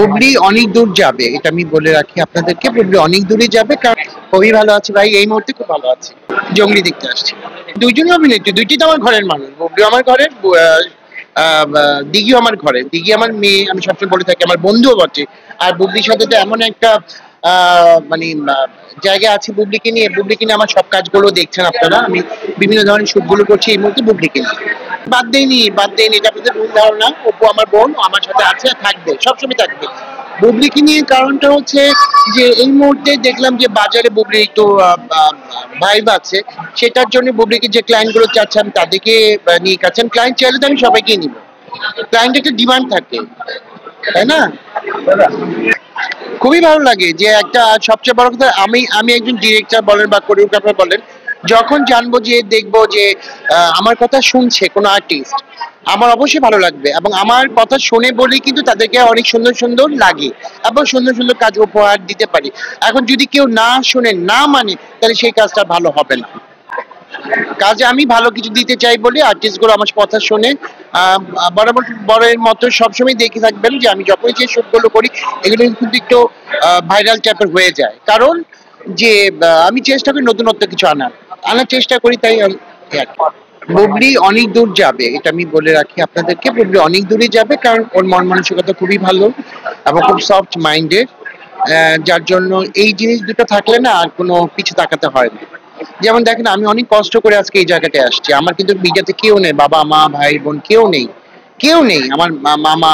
বুবলি অনেক দূর যাবে, এটা আমি বলে রাখি আপনাদেরকে। বুবলি অনেক দূরে যাবে, কারণ খুবই ভালো আছে ভাই, এই মুহূর্তে খুব ভালো আছে। জঙ্গলি দেখতে আসছি। দুইজনই অভিনেত্রী, দুইটি তো আমার ঘরের মানুষ। বুবলিও আমার ঘরের, দিঘিও আমার ঘরে। দিঘি আমার মেয়ে, আমি সবসময় বলে থাকি, আমার বন্ধুও বটে। আর বুবলির সাথে তো এমন একটা মানে জায়গা আছে বুবলিকে নিয়ে। বুবলিকে নিয়ে আমার সব কাজগুলো দেখছেন আপনারা, আমি বিভিন্ন ধরনের শুট গুলো করছি এই মুহূর্তে বুবলিকে নিয়ে। বাদ দেয়নি, এটা আপনাদের ভুল ধারণা। অপু আমার বোন, আমার সাথে আছে আর থাকবে, সবসময় থাকবে। বুবলিকে নিয়ে কারণটা হচ্ছে যে এই মুহূর্তে দেখলাম যে বাজারে বুবলি একটু ভাইব আছে। সেটার জন্য বুবলিকে যে ক্লায়েন্ট গুলো চাচ্ছে আমি তাদেরকে নিয়ে কাছেন। ক্লায়েন্ট চাইলে তো আমি সবাইকে নিব। ক্লায়েন্ট একটা ডিমান্ড থাকে, তাই না? খুবই ভালো লাগে যে একটা, সবচেয়ে বড় কথা, আমি একজন ডিরেক্টর বলেন বা কোরিওগ্রাফার বলেন, যখন জানবো যে দেখবো যে আমার কথা শুনছে কোনো আর্টিস্ট, আমার অবশ্যই ভালো লাগবে। এবং আমার কথা শুনে বলেই কিন্তু তাদেরকে অনেক সুন্দর সুন্দর লাগে এবং সুন্দর সুন্দর কাজ উপহার দিতে পারি। এখন যদি কেউ না শুনে, না মানে, তাহলে সেই কাজটা ভালো হবে না। কাজে আমি ভালো কিছু দিতে চাই বলে আর্টিস্ট গুলো আমার কথা শুনে বরাবর বড়ের মতো সবসময় দেখে থাকবেন যে আমি যখনই যে শুট গুলো করি, এগুলো কিন্তু একটু ভাইরাল টাইপের হয়ে যায়। কারণ যে আমি চেষ্টা করি নতুনত্ব কিছু আনার চেষ্টা করি, তাই বুবলি অনেক দূর যাবে, এটা আমি বলে রাখি আপনাদেরকে। বুবলি অনেক দূরে যাবে, কারণ ওর মন মানসিকতা খুবই ভালো এবং খুব সফট মাইন্ডেড। যার জন্য এই জিনিস দুটো থাকলে না আর কোনো পিছু তাকাতে হয় না। যেমন দেখেন, আমি অনেক কষ্ট করে আজকে এই জায়গাটায় আসছি। আমার কিন্তু মিডিয়াতে কেউ নেই, বাবা মা ভাই বোন কেউ নেই, কেউ নেই। আমার মামা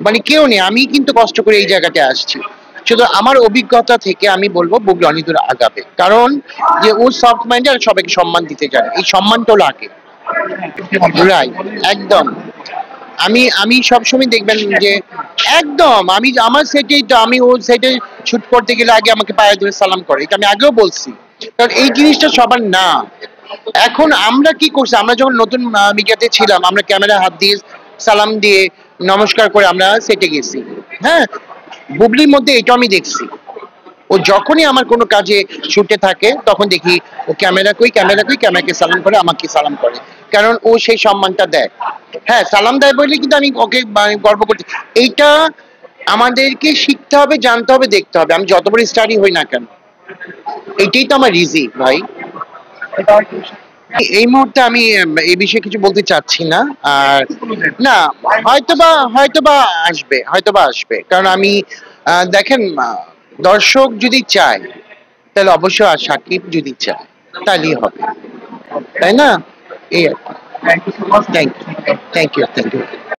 মানে কেউ নেই। আমি কিন্তু কষ্ট করে এই জায়গাটায় আসছি। শুধু আমার অভিজ্ঞতা থেকে আমি বলবো বুবলি অনেক দূর আগাবে, কারণ যে ও সফট মাইন্ডে আর সবাইকে সম্মান দিতে জানে। এই সম্মানটা হলো আগে। রাইট, একদম। আমি সবসময় দেখবেন যে একদম, আমি আমার সেটেই তো, আমি ওর সেটে শুট করতে গেলে আগে আমাকে পায়ে ধরে সালাম করে, এটা আমি আগেও বলছি। কারণ এই জিনিসটা সবার না। এখন আমরা কি করছি, আমরা যখন নতুন মিডিয়াতে ছিলাম, আমরা ক্যামেরা হাত দিয়ে সালাম দিয়ে নমস্কার করে আমরা সেটে গেছি। হ্যাঁ, বুবলির মধ্যে এটা আমি দেখছি। ও যখনই আমার কোনো কাজে শুটে থাকে, তখন দেখি ও ক্যামেরাকে সালাম করে, আমাকে সালাম করে। কারণ ও সেই সম্মানটা দেয়। হ্যাঁ, সালাম দেয় বলে কিন্তু আমি ওকে গর্ব করছি। এইটা আমাদেরকে শিখতে হবে, জানতে হবে, দেখতে হবে। আমি যত বড় স্টাডি হই না কেন, এটাই তো আমার রিজি ভাই। এই মুহূর্তে আমি এই বিষয়ে কিছু বলতে চাচ্ছি না। আর না, হয়তোবা আসবে, কারণ আমি দেখেন, দর্শক যদি চায়, তাহলে অবশ্যই, আর সাকিব যদি চায় তাহলেই হবে, তাই না? এই আর কি। Thank you, thank you.